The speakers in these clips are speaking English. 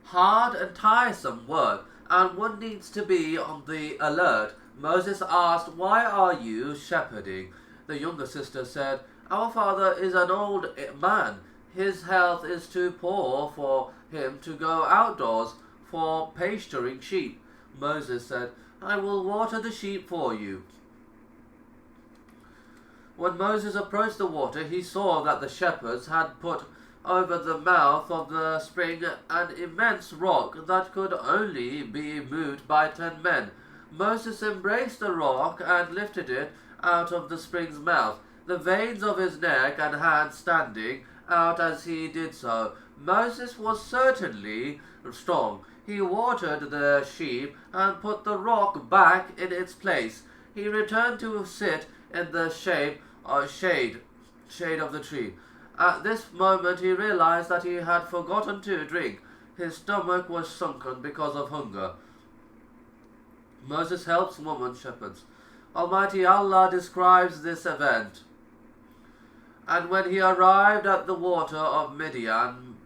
hard and tiresome work, and one needs to be on the alert. Moses asked, "Why are you shepherding?" The younger sister said, "Our father is an old man. His health is too poor for him to go outdoors for pasturing sheep." Moses said, "I will water the sheep for you." When Moses approached the water, he saw that the shepherds had put over the mouth of the spring an immense rock that could only be moved by 10 men. Moses embraced the rock and lifted it out of the spring's mouth, the veins of his neck and hands standing out as he did so. Moses was certainly strong. He watered the sheep and put the rock back in its place. He returned to sit in the shade of the tree. At this moment he realized that he had forgotten to drink. His stomach was sunken because of hunger. Moses helps woman shepherds. Almighty Allah describes this event. And when he arrived at the water of Midian,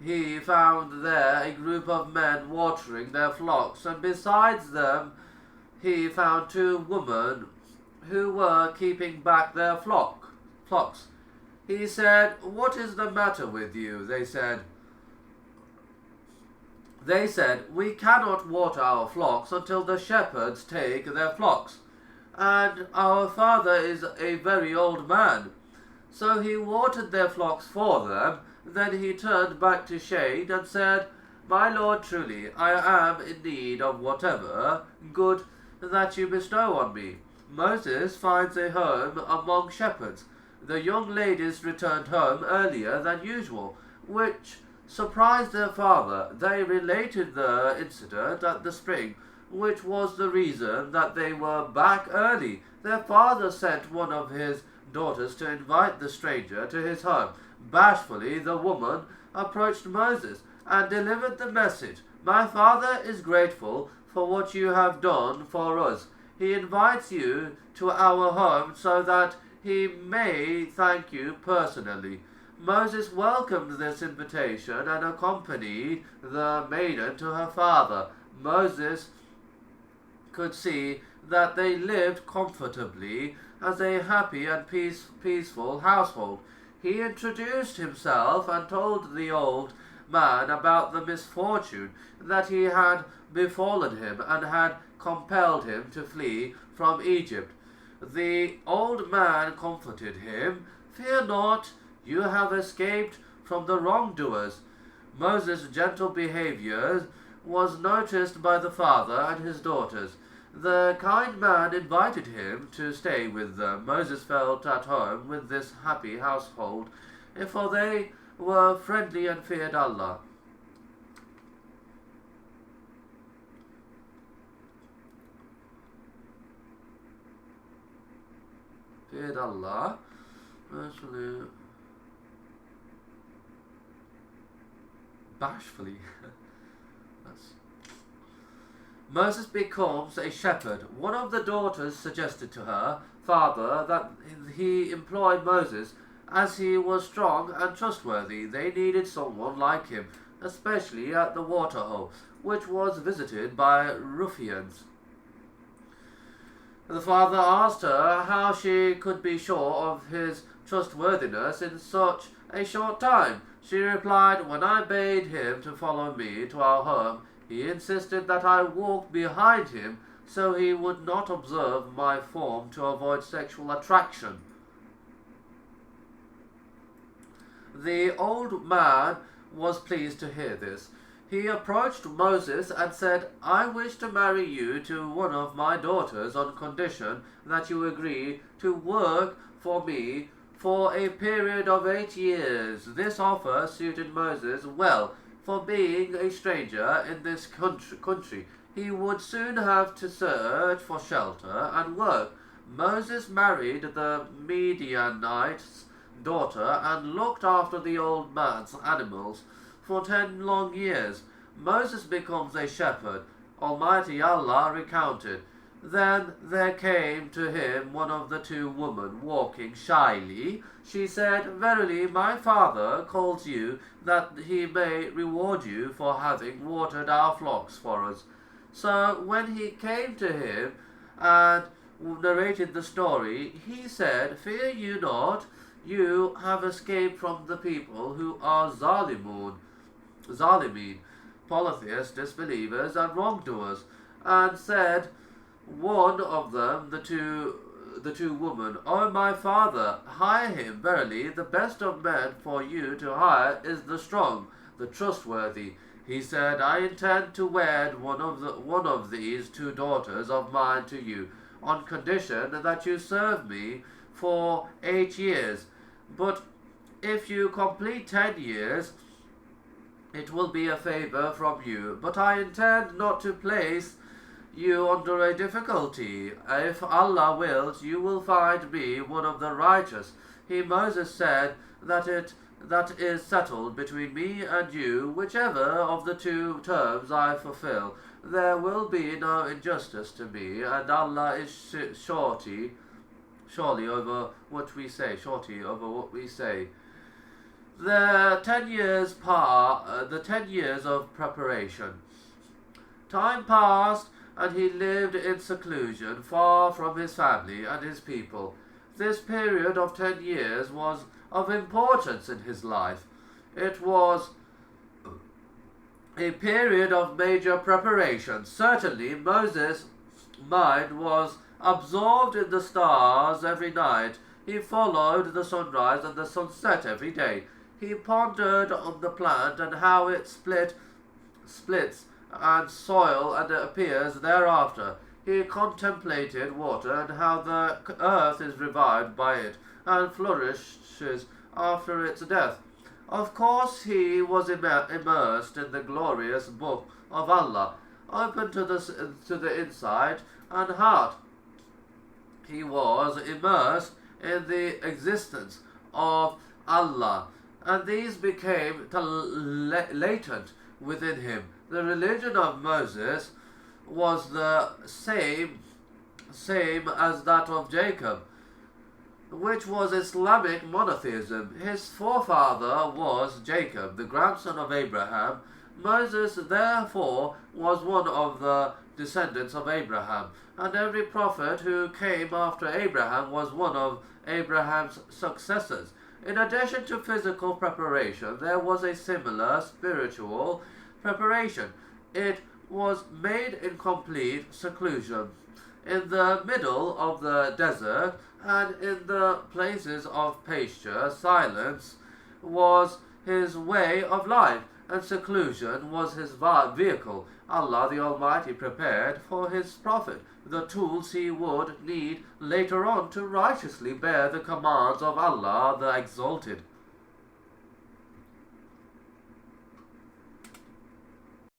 he found there a group of men watering their flocks, and besides them he found 2 women who were keeping back their flocks. He said, "What is the matter with you?" They said, "We cannot water our flocks until the shepherds take their flocks, and our father is a very old man." So he watered their flocks for them. Then he turned back to shade and said, "My Lord, truly I am in need of whatever good that you bestow on me." Moses finds a home among shepherds. The young ladies returned home earlier than usual, which surprised their father. They related the incident at the spring, which was the reason that they were back early. Their father sent one of his daughters to invite the stranger to his home. Bashfully, the woman approached Moses and delivered the message, "My father is grateful for what you have done for us. He invites you to our home so that he may thank you personally." Moses welcomed this invitation and accompanied the maiden to her father. Moses could see that they lived comfortably as a happy and peaceful household. He introduced himself and told the old man about the misfortune that he had befallen him and had compelled him to flee from Egypt. The old man comforted him. "Fear not, you have escaped from the wrongdoers." Moses' gentle behavior was noticed by the father and his daughters. The kind man invited him to stay with them. Moses felt at home with this happy household, for they were friendly and feared Allah. Feared Allah. Bashfully. Moses becomes a shepherd. One of the daughters suggested to her father that he employ Moses as he was strong and trustworthy. They needed someone like him, especially at the waterhole, which was visited by ruffians. The father asked her how she could be sure of his trustworthiness in such a short time. She replied, "When I bade him to follow me to our home, he insisted that I walk behind him so he would not observe my form to avoid sexual attraction." The old man was pleased to hear this. He approached Moses and said, "I wish to marry you to one of my daughters on condition that you agree to work for me for a period of 8 years. This offer suited Moses well. For being a stranger in this country, he would soon have to search for shelter and work. Moses married the Midianite's daughter and looked after the old man's animals for 10 long years. Moses becomes a shepherd. Almighty Allah recounted, Then there came to him one of the two women walking shyly. She said, "Verily, my father calls you that he may reward you for having watered our flocks for us." So when he came to him and narrated the story, he said, "Fear you not, you have escaped from the people who are Zalimeen, polytheists, disbelievers, and wrongdoers." And said one of them, the two women, "O my father, hire him. Verily, the best of men for you to hire is the strong, the trustworthy." He said, "I intend to wed one of these two daughters of mine to you, on condition that you serve me for 8 years. But if you complete 10 years, it will be a favor from you. But I intend not to place you under a difficulty. If Allah wills, you will find me one of the righteous." Moses said, "That is settled between me and you. Whichever of the two terms I fulfill, there will be no injustice to me, and Allah is surely over what we say. The 10 years of preparation. Time passed, and he lived in seclusion, far from his family and his people. This period of 10 years was of importance in his life. It was a period of major preparation. Certainly, Moses' mind was absorbed in the stars every night. He followed the sunrise and the sunset every day. He pondered on the plant and how it splits and soil and appears thereafter. He contemplated water and how the earth is revived by it and flourishes after its death. Of course, he was immersed in the glorious book of Allah, open to the inside and heart. He was immersed in the existence of Allah, and these became latent within him. The religion of Moses was the same as that of Jacob, which was Islamic monotheism. His forefather was Jacob, the grandson of Abraham. Moses, therefore, was one of the descendants of Abraham, and every prophet who came after Abraham was one of Abraham's successors. In addition to physical preparation, there was a similar spiritual preparation. It was made in complete seclusion, in the middle of the desert, and in the places of pasture. Silence was his way of life, and seclusion was his vehicle. Allah the Almighty prepared for his prophet the tools he would need later on to righteously bear the commands of Allah the Exalted.